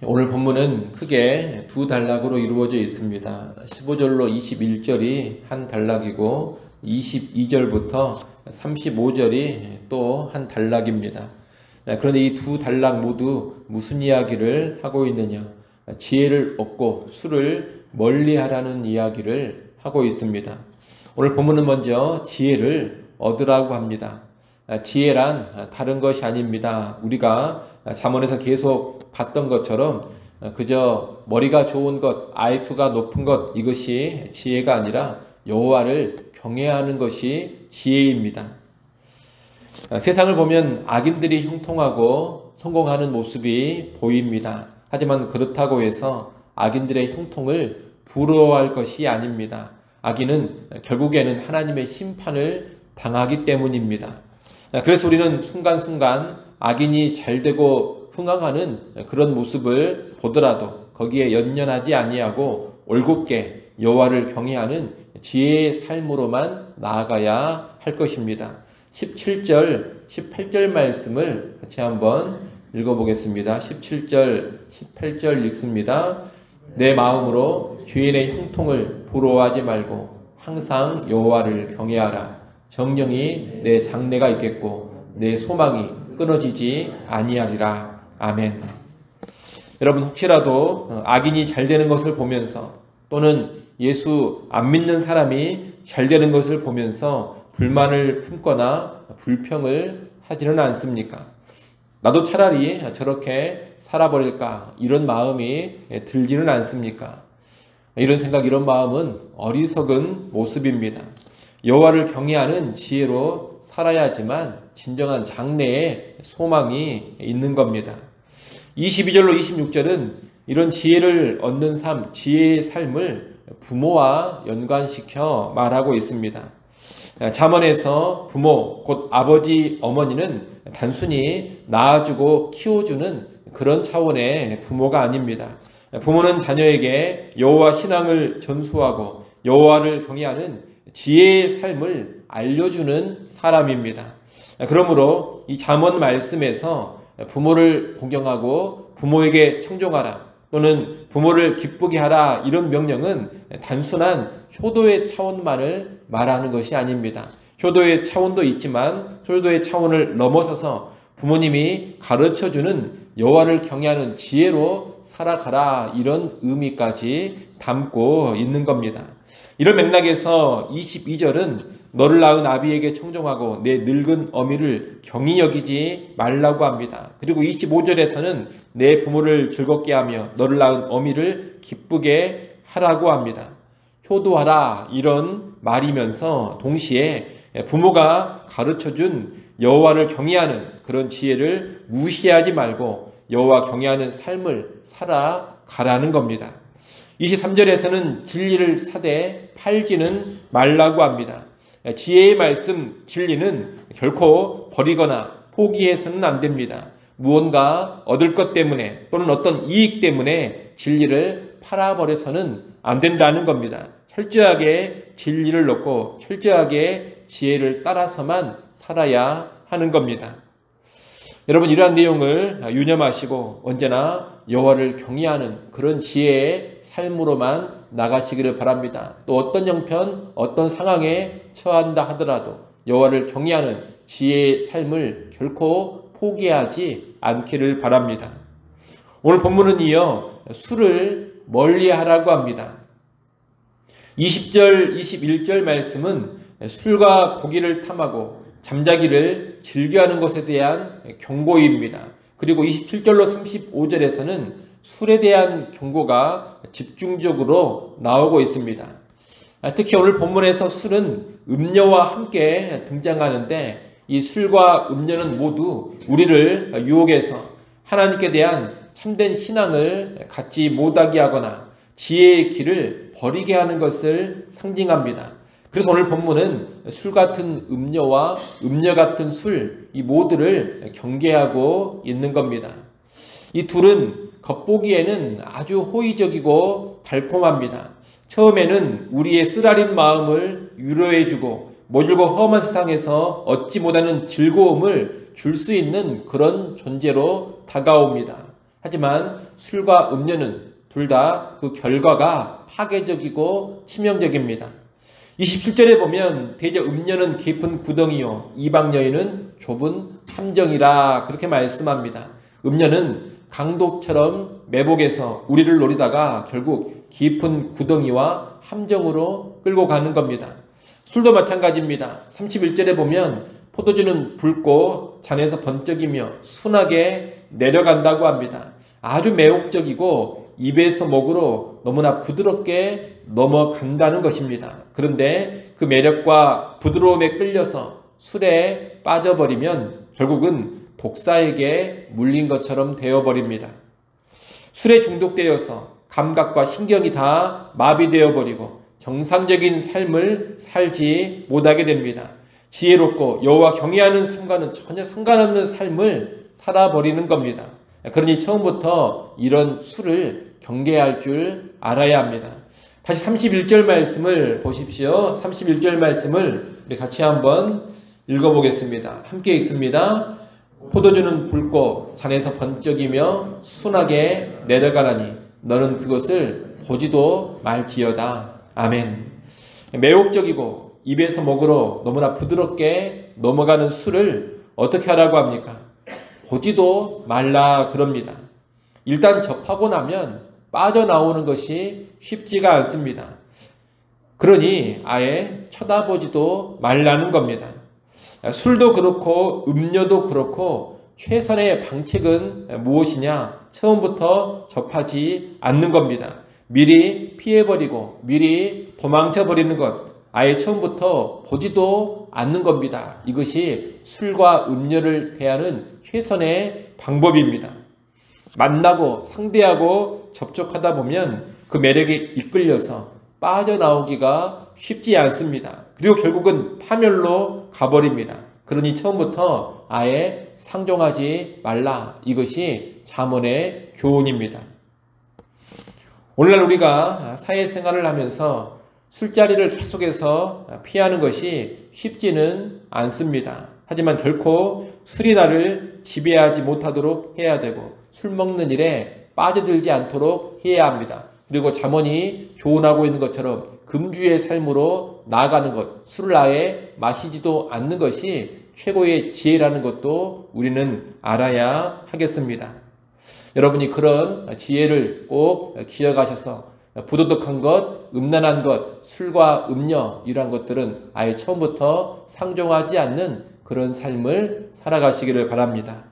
오늘 본문은 크게 두 단락으로 이루어져 있습니다. 15절로 21절이 한 단락이고 22절부터 35절이 또 한 단락입니다. 그런데 이 두 단락 모두 무슨 이야기를 하고 있느냐? 지혜를 얻고 수를 멀리하라는 이야기를 하고 있습니다. 오늘 본문은 먼저 지혜를 얻으라고 합니다. 지혜란 다른 것이 아닙니다. 우리가 잠언에서 계속 봤던 것처럼 그저 머리가 좋은 것, IQ가 높은 것, 이것이 지혜가 아니라 여호와를 경외하는 것이 지혜입니다. 세상을 보면 악인들이 형통하고 성공하는 모습이 보입니다. 하지만 그렇다고 해서 악인들의 형통을 부러워할 것이 아닙니다. 악인은 결국에는 하나님의 심판을 당하기 때문입니다. 그래서 우리는 순간순간 악인이 잘되고 흥황하는 그런 모습을 보더라도 거기에 연연하지 아니하고 올곧게 여호와를 경외하는 지혜의 삶으로만 나아가야 할 것입니다. 17절, 18절 말씀을 같이 한번 읽어보겠습니다. 17절, 18절 읽습니다. 내 마음으로 주인의 형통을 부러워하지 말고 항상 여호와를 경외하라. 정령이 내 장래가 있겠고 내 소망이 끊어지지 아니하리라. 아멘. 여러분, 혹시라도 악인이 잘 되는 것을 보면서 또는 예수 안 믿는 사람이 잘 되는 것을 보면서 불만을 품거나 불평을 하지는 않습니까? 나도 차라리 저렇게 살아버릴까, 이런 마음이 들지는 않습니까? 이런 생각, 이런 마음은 어리석은 모습입니다. 여호와를 경외하는 지혜로 살아야지만 진정한 장래에 소망이 있는 겁니다. 22절로 26절은 이런 지혜를 얻는 삶, 지혜의 삶을 부모와 연관시켜 말하고 있습니다. 잠언에서 부모, 곧 아버지, 어머니는 단순히 낳아주고 키워주는 그런 차원의 부모가 아닙니다. 부모는 자녀에게 여호와 신앙을 전수하고 여호와를 경외하는 지혜의 삶을 알려주는 사람입니다. 그러므로 이 잠언 말씀에서 부모를 공경하고 부모에게 청종하라 또는 부모를 기쁘게 하라, 이런 명령은 단순한 효도의 차원만을 말하는 것이 아닙니다. 효도의 차원도 있지만 효도의 차원을 넘어서서 부모님이 가르쳐주는 여호와를 경외하는 지혜로 살아가라, 이런 의미까지 담고 있는 겁니다. 이런 맥락에서 22절은 너를 낳은 아비에게 청종하고 내 늙은 어미를 경히 여기지 말라고 합니다. 그리고 25절에서는 내 부모를 즐겁게 하며 너를 낳은 어미를 기쁘게 하라고 합니다. 효도하라, 이런 말이면서 동시에 부모가 가르쳐준 여호와를 경외하는 그런 지혜를 무시하지 말고 여호와 경외하는 삶을 살아가라는 겁니다. 23절에서는 진리를 사되 팔지는 말라고 합니다. 지혜의 말씀, 진리는 결코 버리거나 포기해서는 안 됩니다. 무언가 얻을 것 때문에 또는 어떤 이익 때문에 진리를 팔아버려서는 안 된다는 겁니다. 철저하게 진리를 넣고 철저하게 지혜를 따라서만 살아야 하는 겁니다. 여러분, 이러한 내용을 유념하시고 언제나 여호와를 경외하는 그런 지혜의 삶으로만 나가시기를 바랍니다. 또 어떤 형편, 어떤 상황에 처한다 하더라도 여호와를 경외하는 지혜의 삶을 결코 포기하지 않기를 바랍니다. 오늘 본문은 이어 술을 멀리하라고 합니다. 20절, 21절 말씀은 술과 고기를 탐하고 잠자기를 즐겨하는 것에 대한 경고입니다. 그리고 27절로 35절에서는 술에 대한 경고가 집중적으로 나오고 있습니다. 특히 오늘 본문에서 술은 음료와 함께 등장하는데 이 술과 음료는 모두 우리를 유혹해서 하나님께 대한 참된 신앙을 갖지 못하게 하거나 지혜의 길을 버리게 하는 것을 상징합니다. 그래서 오늘 본문은 술 같은 음료와 음료 같은 술, 이 모두를 경계하고 있는 겁니다. 이 둘은 겉보기에는 아주 호의적이고 달콤합니다. 처음에는 우리의 쓰라린 마음을 위로해주고 모질고 험한 세상에서 얻지 못하는 즐거움을 줄 수 있는 그런 존재로 다가옵니다. 하지만 술과 음료는 둘 다 그 결과가 파괴적이고 치명적입니다. 27절에 보면 대저 음료는 깊은 구덩이요 이방 여인은 좁은 함정이라 그렇게 말씀합니다. 음료는 강독처럼 매복해서 우리를 노리다가 결국 깊은 구덩이와 함정으로 끌고 가는 겁니다. 술도 마찬가지입니다. 31절에 보면 포도주는 붉고 잔에서 번쩍이며 순하게 내려간다고 합니다. 아주 매혹적이고 입에서 목으로 너무나 부드럽게 넘어간다는 것입니다. 그런데 그 매력과 부드러움에 끌려서 술에 빠져버리면 결국은 독사에게 물린 것처럼 되어버립니다. 술에 중독되어서 감각과 신경이 다 마비되어 버리고 정상적인 삶을 살지 못하게 됩니다. 지혜롭고 여호와 경외하는 삶과는 전혀 상관없는 삶을 살아버리는 겁니다. 그러니 처음부터 이런 술을 경계할 줄 알아야 합니다. 다시 31절 말씀을 보십시오. 31절 말씀을 우리 같이 한번 읽어보겠습니다. 함께 읽습니다. 포도주는 붉고 잔에서 번쩍이며 순하게 내려가나니 너는 그것을 보지도 말지어다. 아멘. 매혹적이고 입에서 목으로 너무나 부드럽게 넘어가는 술을 어떻게 하라고 합니까? 보지도 말라 그럽니다. 일단 접하고 나면 빠져나오는 것이 쉽지가 않습니다. 그러니 아예 쳐다보지도 말라는 겁니다. 술도 그렇고 음료도 그렇고 최선의 방책은 무엇이냐? 처음부터 접하지 않는 겁니다. 미리 피해버리고 미리 도망쳐버리는 것, 아예 처음부터 보지도 않는 겁니다. 이것이 술과 음료를 대하는 최선의 방법입니다. 만나고 상대하고 접촉하다 보면 그 매력에 이끌려서 빠져나오기가 쉽지 않습니다. 그리고 결국은 파멸로 가버립니다. 그러니 처음부터 아예 상종하지 말라. 이것이 잠언의 교훈입니다. 오늘날 우리가 사회생활을 하면서 술자리를 계속해서 피하는 것이 쉽지는 않습니다. 하지만 결코 술이 나를 지배하지 못하도록 해야 되고 술 먹는 일에 빠져들지 않도록 해야 합니다. 그리고 잠언이 교훈하고 있는 것처럼 금주의 삶으로 나아가는 것, 술을 아예 마시지도 않는 것이 최고의 지혜라는 것도 우리는 알아야 하겠습니다. 여러분이 그런 지혜를 꼭 기억하셔서 부도덕한 것, 음란한 것, 술과 음료 이러한 것들은 아예 처음부터 상종하지 않는 그런 삶을 살아가시기를 바랍니다.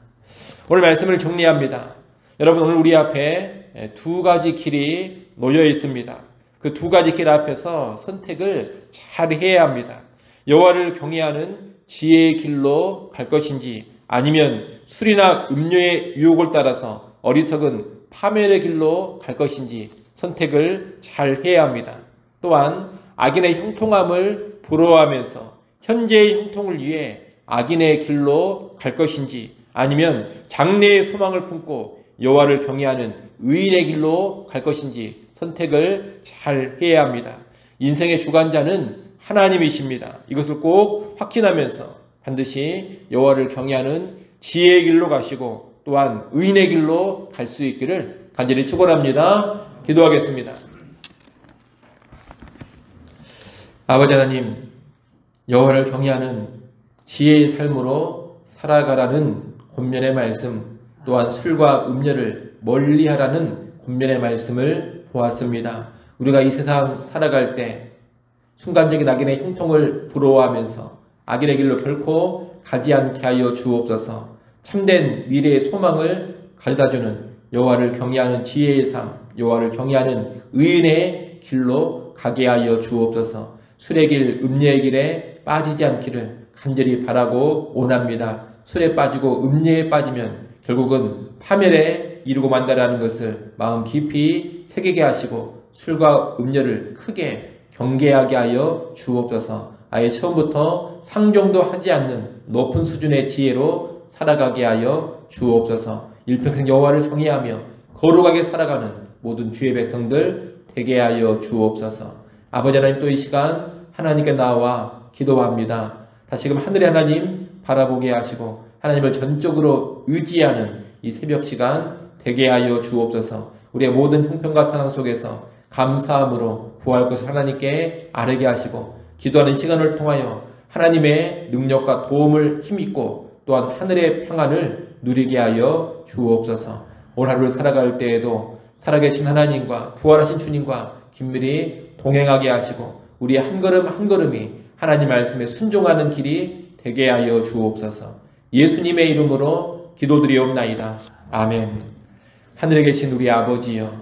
오늘 말씀을 정리합니다. 여러분 오늘 우리 앞에 두 가지 길이 놓여 있습니다. 그 두 가지 길 앞에서 선택을 잘 해야 합니다. 여호와를 경외하는 지혜의 길로 갈 것인지 아니면 술이나 음료의 유혹을 따라서 어리석은 파멸의 길로 갈 것인지 선택을 잘 해야 합니다. 또한 악인의 형통함을 부러워하면서 현재의 형통을 위해 악인의 길로 갈 것인지 아니면 장래의 소망을 품고 여호와를 경외하는 의인의 길로 갈 것인지 선택을 잘 해야 합니다. 인생의 주관자는 하나님이십니다. 이것을 꼭 확신하면서 반드시 여호와를 경외하는 지혜의 길로 가시고 또한 의인의 길로 갈 수 있기를 간절히 축원합니다. 기도하겠습니다. 아버지 하나님, 여호와를 경외하는 지혜의 삶으로 살아가라는 권면의 말씀, 또한 술과 음료를 멀리하라는 권면의 말씀을 보았습니다. 우리가 이 세상 살아갈 때 순간적인 악인의 형통을 부러워하면서 악인의 길로 결코 가지 않게 하여 주옵소서. 참된 미래의 소망을 가져다주는 여호와를 경외하는 지혜의 삶, 여호와를 경외하는 의인의 길로 가게 하여 주옵소서. 술의 길, 음료의 길에 빠지지 않기를 간절히 바라고 원합니다. 술에 빠지고 음료에 빠지면 결국은 파멸에 이르고 만다라는 것을 마음 깊이 새기게 하시고 술과 음료를 크게 경계하게 하여 주옵소서. 아예 처음부터 상종도 하지 않는 높은 수준의 지혜로 살아가게 하여 주옵소서. 일평생 여호와를 경외하며 거룩하게 살아가는 모든 주의 백성들 되게 하여 주옵소서. 아버지 하나님, 또 이 시간 하나님께 나와 기도합니다. 다시금 하늘의 하나님 바라보게 하시고 하나님을 전적으로 의지하는 이 새벽 시간 되게 하여 주옵소서. 우리의 모든 형편과 상황 속에서 감사함으로 구할 것을 하나님께 아뢰게 하시고, 기도하는 시간을 통하여 하나님의 능력과 도움을 힘입고 또한 하늘의 평안을 누리게 하여 주옵소서. 오늘 하루를 살아갈 때에도 살아계신 하나님과 부활하신 주님과 긴밀히 동행하게 하시고, 우리의 한 걸음 한 걸음이 하나님 말씀에 순종하는 길이 되게 하여 주옵소서. 예수님의 이름으로 기도드리옵나이다. 아멘. 하늘에 계신 우리 아버지여,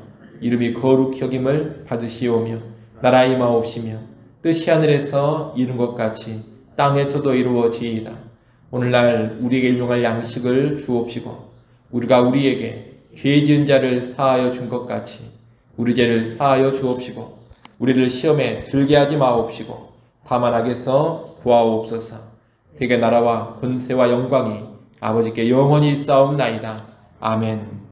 이름이 거룩히 여김을 받으시오며 나라 임하옵시며 뜻이 하늘에서 이룬 것 같이 땅에서도 이루어지이다. 오늘날 우리에게 일용할 양식을 주옵시고, 우리가 우리에게 죄 지은 자를 사하여 준 것 같이 우리 죄를 사하여 주옵시고, 우리를 시험에 들게 하지 마옵시고 다만 악에서 구하옵소서. 대개 나라와 권세와 영광이 아버지께 영원히 있사옵나이다. 아멘.